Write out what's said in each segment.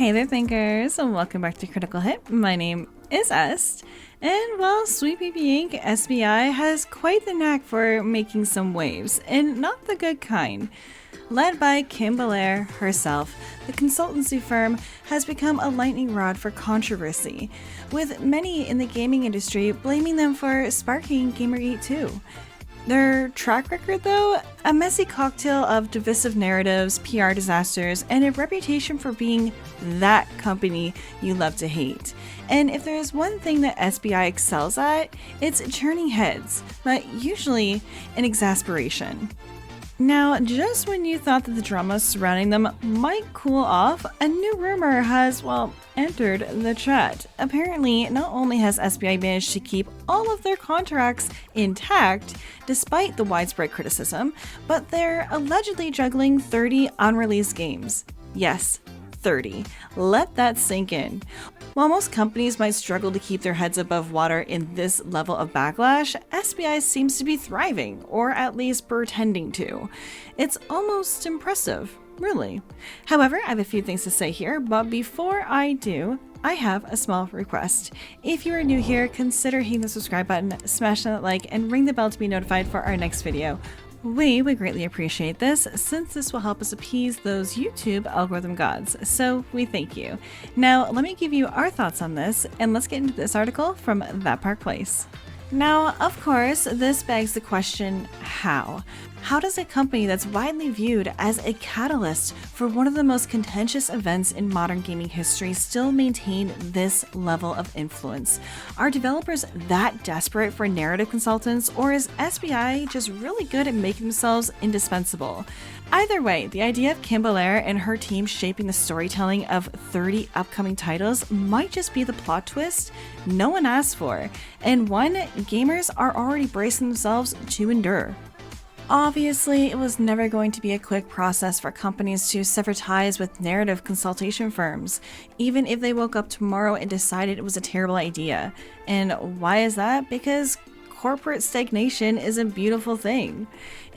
Hey there, thinkers, and welcome back to Critical Hit. My name is Est, and well, Sweet Baby Inc. SBI has quite the knack for making some waves, and not the good kind. Led by Kim Belair herself, the consultancy firm has become a lightning rod for controversy, with many in the gaming industry blaming them for sparking Gamergate 2. Their track record, though, a messy cocktail of divisive narratives, PR disasters, and a reputation for being that company you love to hate. And if there is one thing that SBI excels at, it's turning heads, but usually in exasperation. Now, just when you thought that the drama surrounding them might cool off, a new rumor has, entered the chat. Apparently, not only has SBI managed to keep all of their contracts intact, despite the widespread criticism, but they're allegedly juggling 30 unreleased games. Yes, 30. Let that sink in. While most companies might struggle to keep their heads above water in this level of backlash, SBI seems to be thriving, or at least pretending to. It's almost impressive, really. However, I have a few things to say here, but before I do, I have a small request. If you are new here, consider hitting the subscribe button, smash that like, and ring the bell to be notified for our next video. We would greatly appreciate this, since this will help us appease those YouTube algorithm gods, so we thank you. Now, let me give you our thoughts on this, and let's get into this article from That Park Place. Now, of course, this begs the question, how? How does a company that's widely viewed as a catalyst for one of the most contentious events in modern gaming history still maintain this level of influence? Are developers that desperate for narrative consultants, or is SBI just really good at making themselves indispensable? Either way, the idea of Kim Belair and her team shaping the storytelling of 30 upcoming titles might just be the plot twist no one asked for, and one gamers are already bracing themselves to endure. Obviously, it was never going to be a quick process for companies to sever ties with narrative consultation firms, even if they woke up tomorrow and decided it was a terrible idea. And why is that? Because corporate stagnation is a beautiful thing.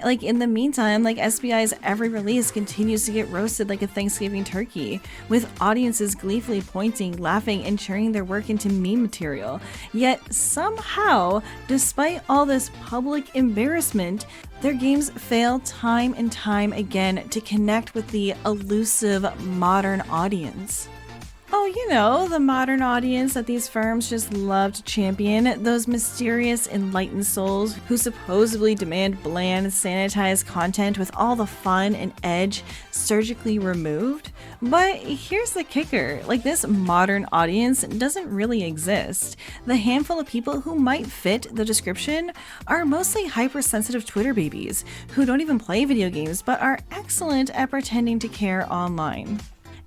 In the meantime, SBI's every release continues to get roasted like a Thanksgiving turkey, with audiences gleefully pointing, laughing, and turning their work into meme material. Yet somehow, despite all this public embarrassment, their games fail time and time again to connect with the elusive modern audience. Oh, you know, the modern audience that these firms just love to champion, those mysterious, enlightened souls who supposedly demand bland, sanitized content with all the fun and edge surgically removed. But here's the kicker, this modern audience doesn't really exist. The handful of people who might fit the description are mostly hypersensitive Twitter babies who don't even play video games but are excellent at pretending to care online.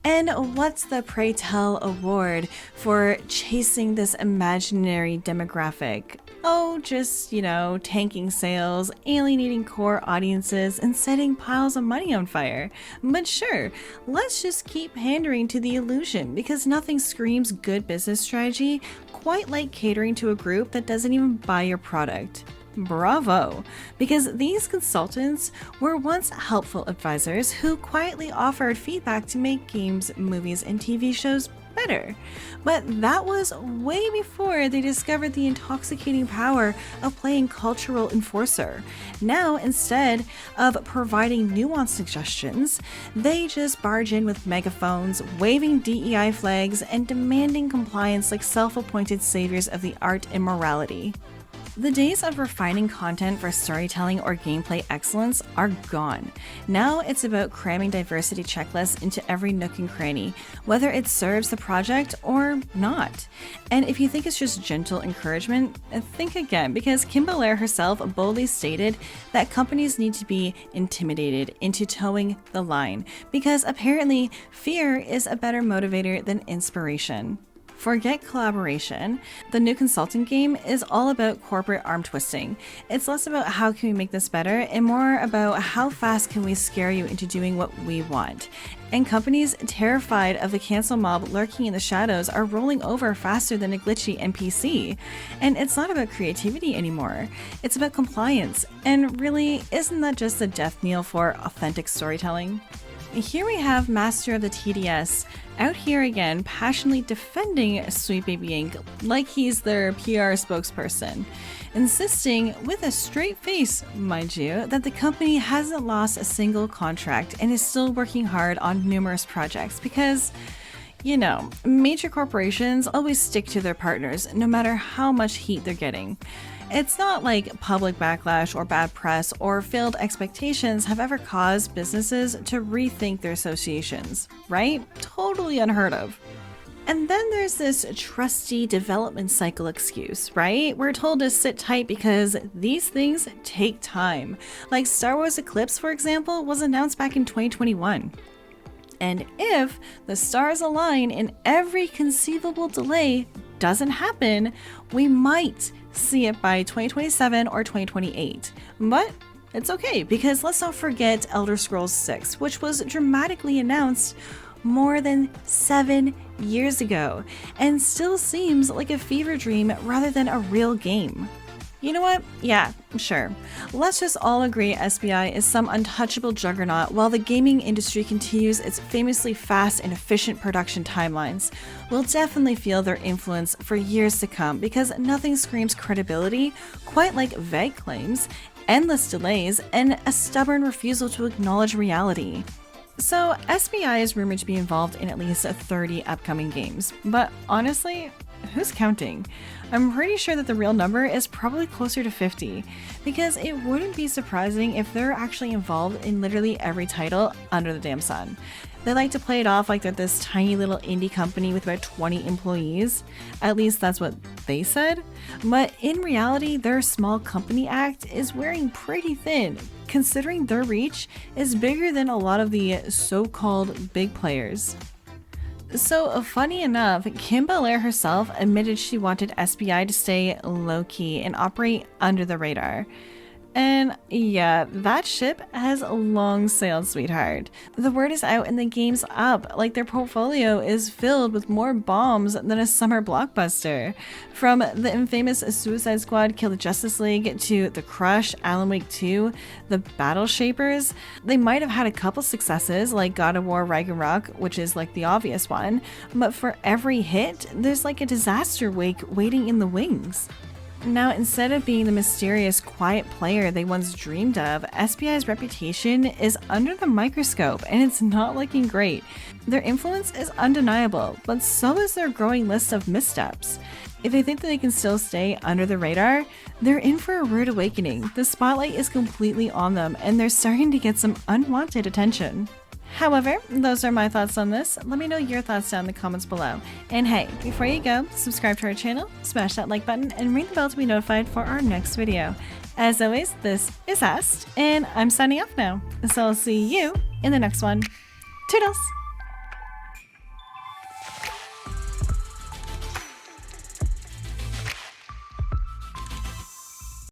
And what's the pray tell award for chasing this imaginary demographic? Oh, just, tanking sales, alienating core audiences, and setting piles of money on fire. But sure, let's just keep pandering to the illusion, because nothing screams good business strategy quite like catering to a group that doesn't even buy your product. Bravo! Because these consultants were once helpful advisors who quietly offered feedback to make games, movies, and TV shows better. But that was way before they discovered the intoxicating power of playing cultural enforcer. Now, instead of providing nuanced suggestions, they just barge in with megaphones, waving DEI flags, and demanding compliance like self-appointed saviors of the art and morality. The days of refining content for storytelling or gameplay excellence are gone. Now it's about cramming diversity checklists into every nook and cranny, whether it serves the project or not. And if you think it's just gentle encouragement, think again, because Kim Belair herself boldly stated that companies need to be intimidated into towing the line, because apparently fear is a better motivator than inspiration. Forget collaboration. The new consulting game is all about corporate arm twisting. It's less about how can we make this better and more about how fast can we scare you into doing what we want. And companies terrified of the cancel mob lurking in the shadows are rolling over faster than a glitchy NPC. And it's not about creativity anymore. It's about compliance. And really, isn't that just a death knell for authentic storytelling? here we have Master of the TDS out here again, passionately defending Sweet Baby Inc. like he's their PR spokesperson, insisting with a straight face, mind you, that the company hasn't lost a single contract and is still working hard on numerous projects because, you know, major corporations always stick to their partners no matter how much heat they're getting. It's not like public backlash or bad press or failed expectations have ever caused businesses to rethink their associations, right? Totally unheard of. And then there's this trusty development cycle excuse, right? We're told to sit tight because these things take time. Like Star Wars Eclipse, for example, was announced back in 2021. And if the stars align and every conceivable delay doesn't happen, we might see it by 2027 or 2028. But it's okay, because let's not forget Elder Scrolls 6, which was dramatically announced more than 7 years ago and still seems like a fever dream rather than a real game. You know what? Yeah, sure. Let's just all agree SBI is some untouchable juggernaut while the gaming industry continues its famously fast and efficient production timelines. We'll definitely feel their influence for years to come because nothing screams credibility quite like vague claims, endless delays, and a stubborn refusal to acknowledge reality. So SBI is rumored to be involved in at least 30 upcoming games, but honestly, who's counting? I'm pretty sure that the real number is probably closer to 50, because it wouldn't be surprising if they're actually involved in literally every title under the damn sun. They like to play it off like they're this tiny little indie company with about 20 employees. At least that's what they said. But in reality, their small company act is wearing pretty thin, considering their reach is bigger than a lot of the so-called big players. So funny enough, Kim Belair herself admitted she wanted SBI to stay low-key and operate under the radar. And yeah, that ship has long sailed, sweetheart. The word is out and the game's up, like their portfolio is filled with more bombs than a summer blockbuster. From the infamous Suicide Squad Kill the Justice League to The Crush, Alan Wake 2, The Battle Shapers, they might have had a couple successes like God of War Ragnarok, which is like the obvious one, but for every hit, there's like a disaster wake waiting in the wings. Now, instead of being the mysterious, quiet player they once dreamed of, SBI's reputation is under the microscope and it's not looking great. Their influence is undeniable, but so is their growing list of missteps. If they think that they can still stay under the radar, they're in for a rude awakening. The spotlight is completely on them and they're starting to get some unwanted attention. However, those are my thoughts on this. Let me know your thoughts down in the comments below. And hey, before you go, subscribe to our channel, smash that like button, and ring the bell to be notified for our next video. As always, this is Amidst, and I'm signing off now. So I'll see you in the next one. Toodles!